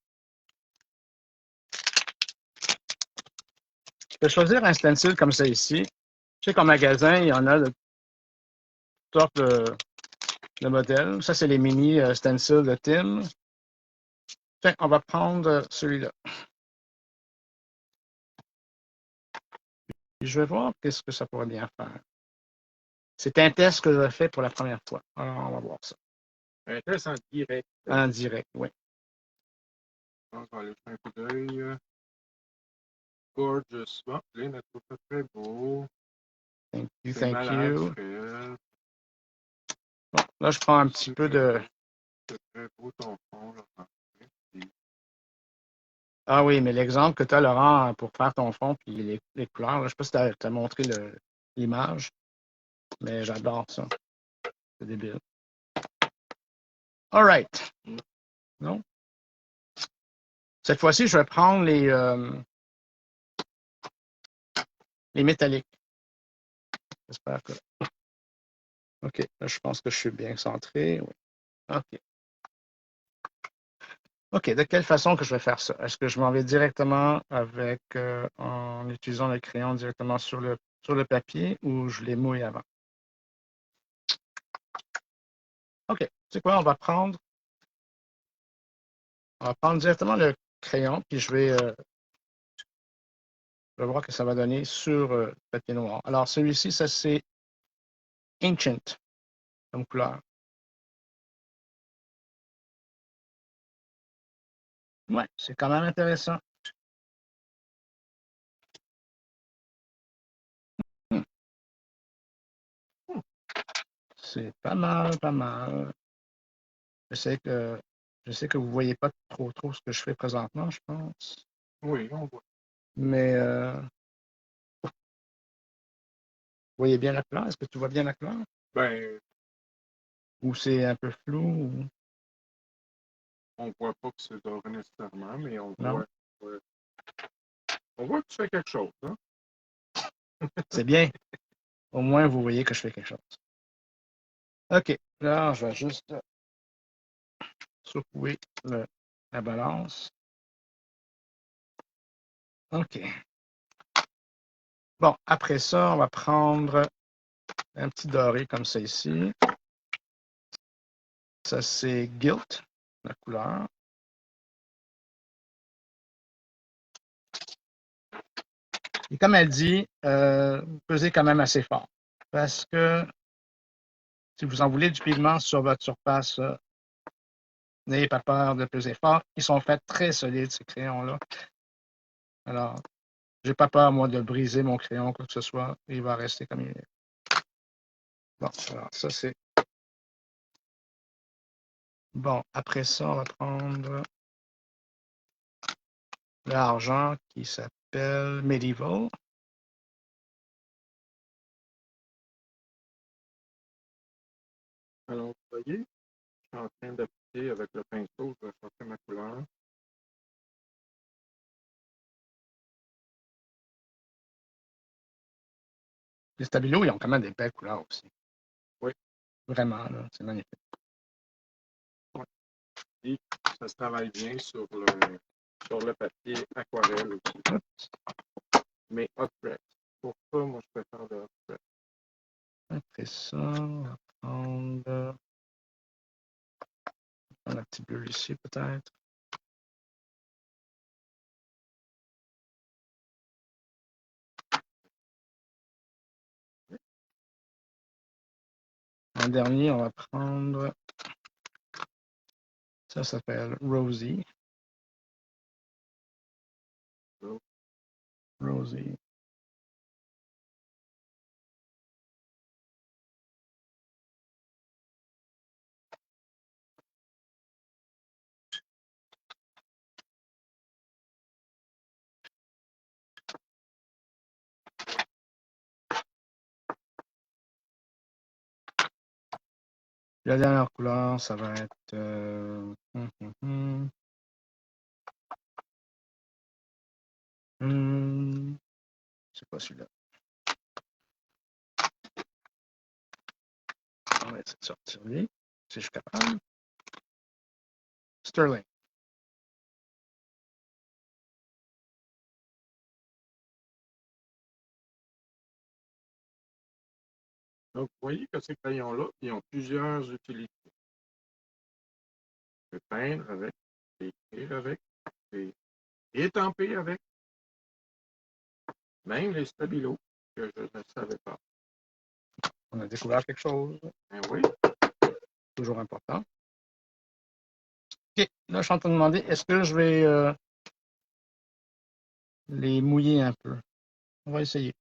Je vais choisir un stencil comme ça ici. Je sais qu'en magasin, il y en a de toutes sortes de modèles. Ça, c'est les mini stencils de Tim. Tiens, on va prendre celui-là. Puis je vais voir qu'est-ce que ça pourrait bien faire. C'est un test que j'ai fait pour la première fois. Alors, on va voir ça. Un test en direct. En direct, oui. Je pense qu'on va aller faire un coup d'œil. Gorgeous. Bon, là, notre trouve ça très beau. Thank you, C'est thank malade you. fait. Bon, là, je prends un petit peu de... C'est très beau ton fond, là. Ah oui, mais l'exemple que tu as, Laurent, pour faire ton fond puis les couleurs, là, je ne sais pas si tu as montré l'image, mais j'adore ça. C'est débile. All right. Non? Cette fois-ci, je vais prendre les métalliques. J'espère que... OK, là, je pense que je suis bien centré. Oui. OK. OK, de quelle façon que je vais faire ça? Est-ce que je m'en vais directement avec, en utilisant le crayon directement sur le papier ou je les mouille avant? OK, c'est quoi? On va prendre directement le crayon, puis je vais voir que ça va donner sur le papier noir. Alors, celui-ci, ça c'est Ancient comme couleur. Ouais, c'est quand même intéressant. Hmm. C'est pas mal, pas mal. Je sais que vous ne voyez pas trop ce que je fais présentement, je pense. Oui, on voit. Mais vous voyez bien la couleur? Est-ce que tu vois bien la couleur? Ben, Ou c'est un peu flou? on voit pas que c'est doré nécessairement, mais on Non? voit. On voit que tu fais quelque chose, hein? C'est bien. Au moins, vous voyez que je fais quelque chose. OK. Là, je vais juste secouer la balance. OK. Bon, après ça, on va prendre un petit doré comme ça ici. Ça, c'est Gilt, la couleur. Et comme elle dit, pesez quand même assez fort. Parce que si vous en voulez du pigment sur votre surface, n'ayez pas peur de peser fort. Ils sont faits très solides, ces crayons-là. Alors, j'ai pas peur, moi, de briser mon crayon, quoi que ce soit. Il va rester comme il est. Bon, alors, ça, c'est... Bon, après ça, on va prendre l'argent qui s'appelle Medieval. Alors, vous voyez, je suis en train d'appliquer avec le pinceau, je vais chercher ma couleur. Les stabilos, ils ont quand même des belles couleurs aussi. Oui. Vraiment, là, c'est magnifique. Ouais. Et ça se travaille bien sur le papier aquarelle aussi. Oups. Mais hot press. Pour ça, moi, je préfère le hot press. Après ça, on va prendre un petit bleu ici, peut-être. En dernier, on va prendre... Ça s'appelle Rosie. Rosie. La dernière couleur, ça va être... c'est pas celui-là. On va essayer de sortir lui, si je suis capable. Sterling. Donc, vous voyez que ces crayons-là, ils ont plusieurs utilités. On peut peindre avec, écrire avec, et étamper avec, même les stabilos, que je ne savais pas. On a découvert quelque chose. Ben oui. Toujours important. OK. Là, je suis en train de demander, est-ce que je vais les mouiller un peu? On va essayer.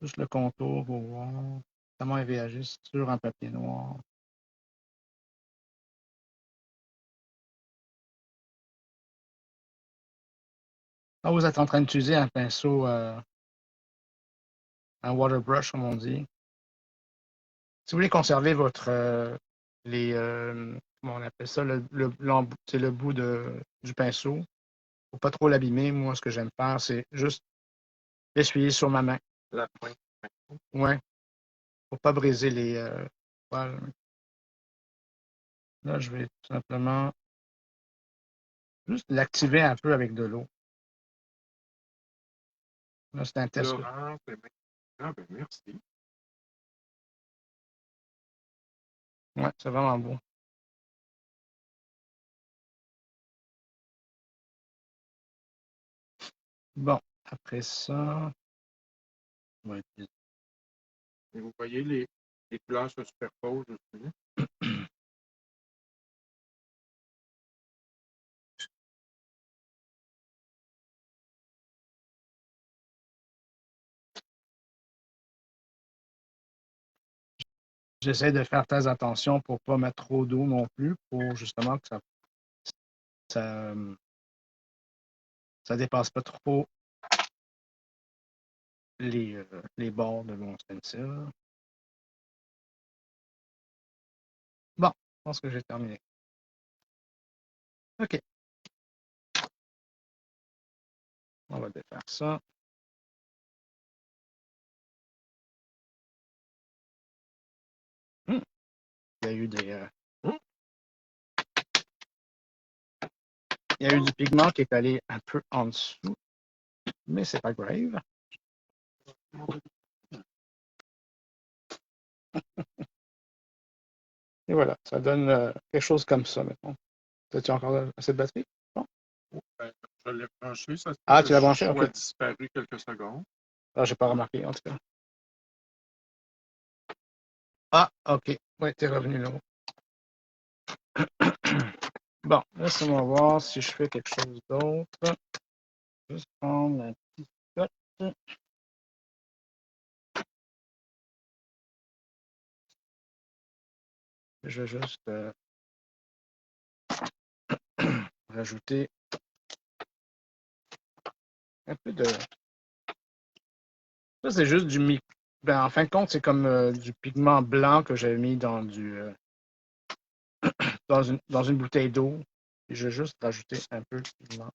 Juste le contour pour voir comment il réagit sur un papier noir. Là, vous êtes en train d'utiliser un pinceau, un water brush, comme on dit. Si vous voulez conserver votre, comment on appelle ça, c'est le bout du pinceau. Faut pas trop l'abîmer. Moi, ce que j'aime faire, c'est juste l'essuyer sur ma main. La pointe. Ouais. Pour pas briser les poils. Là, je vais tout simplement juste l'activer un peu avec de l'eau. Là, c'est un test. Laurent, ah, ben merci. Ouais, c'est vraiment beau. Bon, après ça, on va utiliser. Et vous voyez, les couleurs se superposent aussi. J'essaie de faire très attention pour pas mettre trop d'eau non plus, pour justement que ça dépasse pas trop les bords de mon stencil. Bon, je pense que j'ai terminé. OK. On va défaire ça. Il y a eu il y a eu du pigment qui est allé un peu en dessous, mais c'est pas grave. Et voilà, ça donne quelque chose comme ça maintenant. As-tu encore assez de batterie? Bon. Ben, je l'ai branché, ça Ah, tu l'as branché? a OK. disparu quelques secondes. Ah, j'ai pas remarqué, en tout cas. Ah, OK. Oui, t'es revenu là. Bon, laisse-moi voir si je fais quelque chose d'autre. Juste prendre un petit spot. Je vais juste rajouter un peu de... Ça, c'est juste du... Ben, en fin de compte, c'est comme du pigment blanc que j'avais mis dans dans une bouteille d'eau. Je vais juste rajouter un peu de pigment.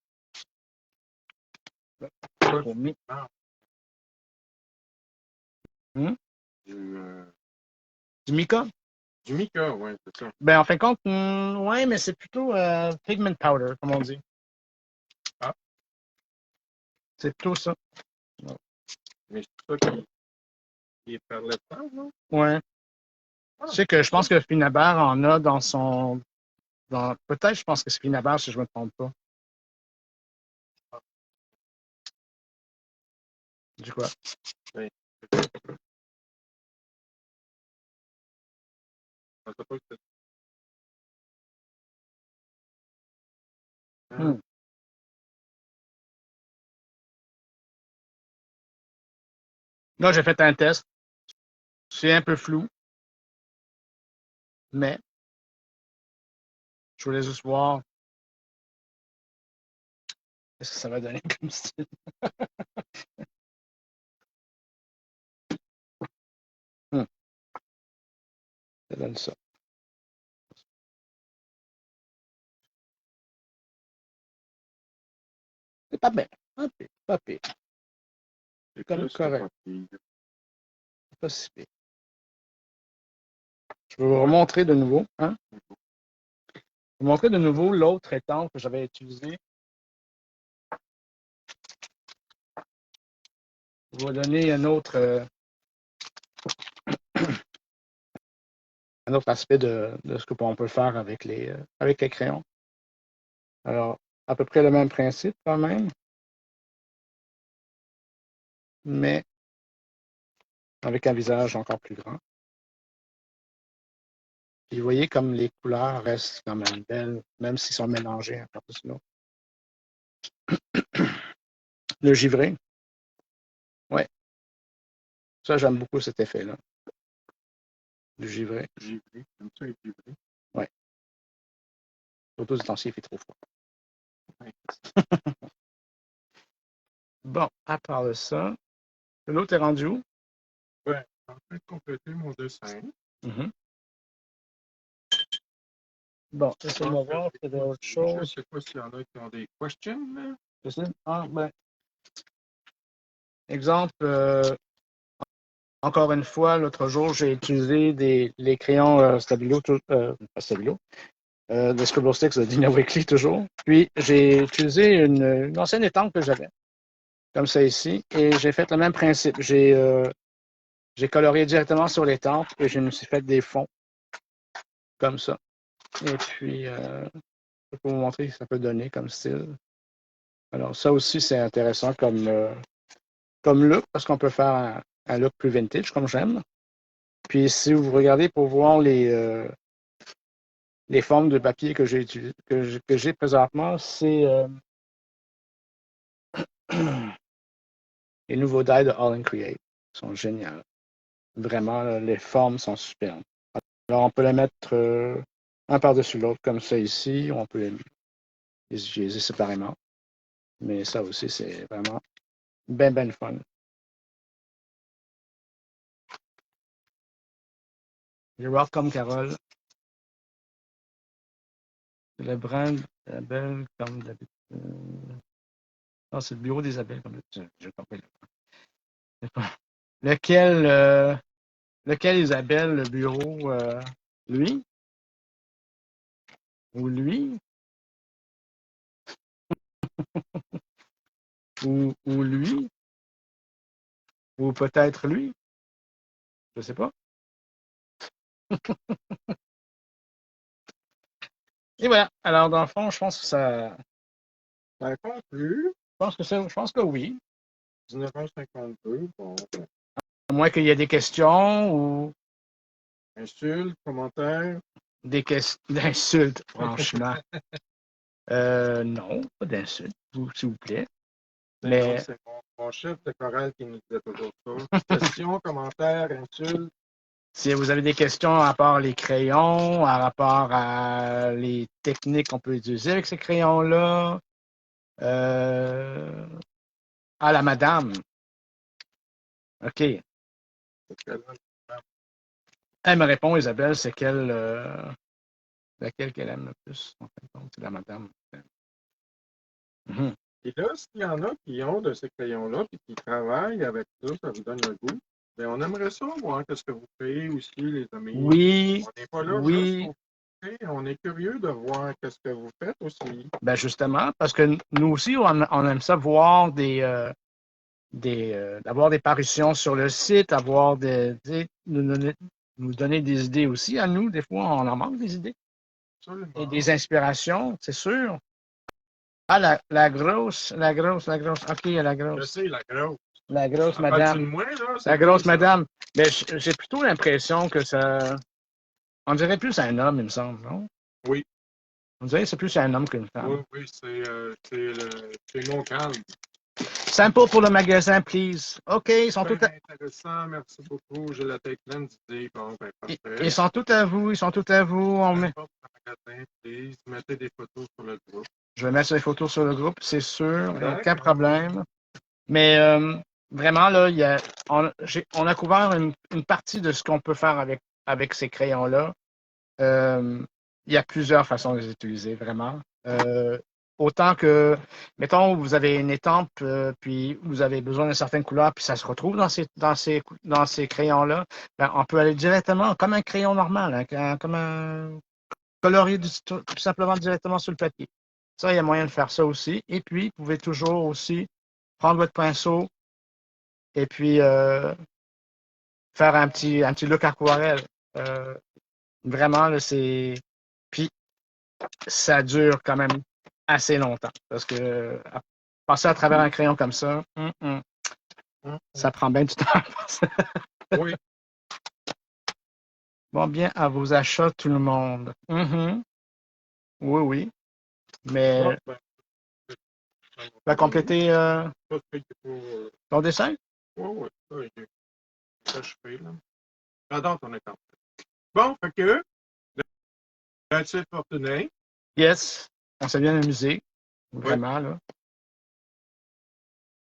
Du mica? Du mica, oui, c'est ça. Ben, en fin de compte, ouais, mais c'est plutôt pigment powder, comme on dit. Ah. C'est plutôt ça. Mais c'est ça qui est par le temps, non? Ouais. Ah. Tu sais que je pense que Finabar en a dans son... Peut-être, je pense que c'est Finabar, si je ne me trompe pas. Du quoi? Hmm. Là, j'ai fait un test. C'est un peu flou, mais je voulais juste voir ce que ça va donner comme style. Hmm. Ça donne ça. C'est pas bien. Pas pire. C'est comme correct. Pas si pire. Je vais vous remontrer de nouveau. Hein? Je vais vous montrer de nouveau l'autre étampe que j'avais utilisé. Je vais vous donner un autre aspect de ce qu'on peut faire avec les crayons. Alors, à peu près le même principe quand même, mais avec un visage encore plus grand. Et vous voyez comme les couleurs restent quand même belles, même s'ils sont mélangés un par-dessus l'autre. Le givré. Ouais. Ça, j'aime beaucoup cet effet-là. Du givré. Givré, comme ça, givré. Ouais. Surtout ce temps-ci, il fait trop froid. Ouais. Bon, à part de ça, l'autre est rendu où? Ouais, en train de compléter mon dessin. Mm-hmm. Bon, laissez-moi voir s'il y a autre chose. Je ne sais pas s'il y en a qui ont des questions. Là. Je sais. Ah, ben. Exemple, encore une fois, l'autre jour, j'ai utilisé les crayons Stabilo, pas Stabilo, de Scribble Sticks de Dina Wakley toujours. Puis, j'ai utilisé une ancienne étampe que j'avais, comme ça ici, et j'ai fait le même principe. J'ai colorié directement sur l'étampe et je me suis fait des fonds, comme ça. Et puis, je peux vous montrer ce que ça peut donner comme style. Alors, ça aussi, c'est intéressant comme look, parce qu'on peut faire un look plus vintage, comme j'aime. Puis, si vous regardez pour voir les formes de papier que j'ai présentement, c'est les nouveaux dies de All and Create. Ils sont géniaux. Vraiment, là, les formes sont superbes. Alors, on peut les mettre un par-dessus l'autre, comme ça ici. On peut les utiliser séparément. Mais ça aussi, c'est vraiment ben fun. You're welcome, Carole. C'est le brand d'Isabelle comme d'habitude. Non, c'est le bureau d'Isabelle comme d'habitude. J'ai compris. Lequel Isabelle, le bureau, lui? Ou lui? ou lui? Ou peut-être lui? Je sais pas. Et voilà. Alors, dans le fond, je pense que ça. Ça conclut. Je pense que oui. 19h52. Bon. À moins qu'il y ait des questions ou Insultes, commentaires. des questions d'insultes, franchement. Non, pas d'insultes, s'il vous plaît. Mais C'est mon chef de chorale qui nous disait toujours ça. Questions, commentaires, insultes. si vous avez des questions à rapport les crayons, à rapport à les techniques qu'on peut utiliser avec ces crayons-là, à la madame. OK. Elle me répond, Isabelle, c'est laquelle qu'elle aime le plus, en fin de compte, c'est la madame. Et là, s'il y en a qui ont de ces crayons-là et qui travaillent avec ça, ça vous donne le goût. Bien, on aimerait ça voir ce que vous faites aussi, les amis. Oui. On n'est pas là Oui. juste pour faire, on est curieux de voir ce que vous faites aussi. Ben justement, parce que nous aussi, on aime ça voir d'avoir des parutions sur le site, avoir nous donner des idées aussi. À nous, des fois, on en manque des idées. Absolument. Et des inspirations, c'est sûr. Ah, la grosse. OK, la grosse. Je sais, la grosse. La grosse Parles-tu madame. de moi, là? La C'est grosse qui, ça? madame. Mais j'ai plutôt l'impression que ça. On dirait plus un homme, il me semble, non? Oui, On dirait que c'est plus un homme qu'une femme. oui, c'est mon calme. Sample pour le magasin, please. OK, ils sont Bien tous à... intéressant, merci beaucoup. J'ai la tête pleine d'idées. Bon, ben, parfait. Ils sont tous à vous, ils sont tous à vous. On met... N'importe le magasin, please. Mettez des photos sur le groupe. Je vais mettre les photos sur le groupe, c'est sûr, D'accord. aucun problème. Mais vraiment, là, on a couvert une partie de ce qu'on peut faire avec ces crayons-là. Il y a plusieurs façons de les utiliser, vraiment. Autant que, mettons, vous avez une étampe, puis vous avez besoin d'une certaine couleur, puis ça se retrouve dans ces crayons-là, ben, on peut aller directement, comme un crayon normal, hein, comme un colorier tout simplement directement sur le papier. Ça, il y a moyen de faire ça aussi. Et puis, vous pouvez toujours aussi prendre votre pinceau et puis faire un petit look aquarelle. Vraiment, là, c'est... Puis, ça dure quand même assez longtemps. Parce que passer à travers un crayon comme ça, ça prend bien du temps. Oui. Bon, bien à vos achats, tout le monde. Oui, oui. Mais Bon, ben, va compléter ça, c'est pour. ton dessin? Oui, oui, ça, je fais, là. J'adore ton écran. Bon, fait que, that's it for today. Yes. On s'est bien amusé. Vraiment, là.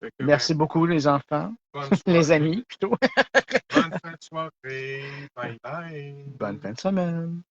Fait que, Merci beaucoup, les enfants. bonne Les soirée. amis, plutôt. Bonne fin de soirée. Bye bye. Bonne fin de semaine.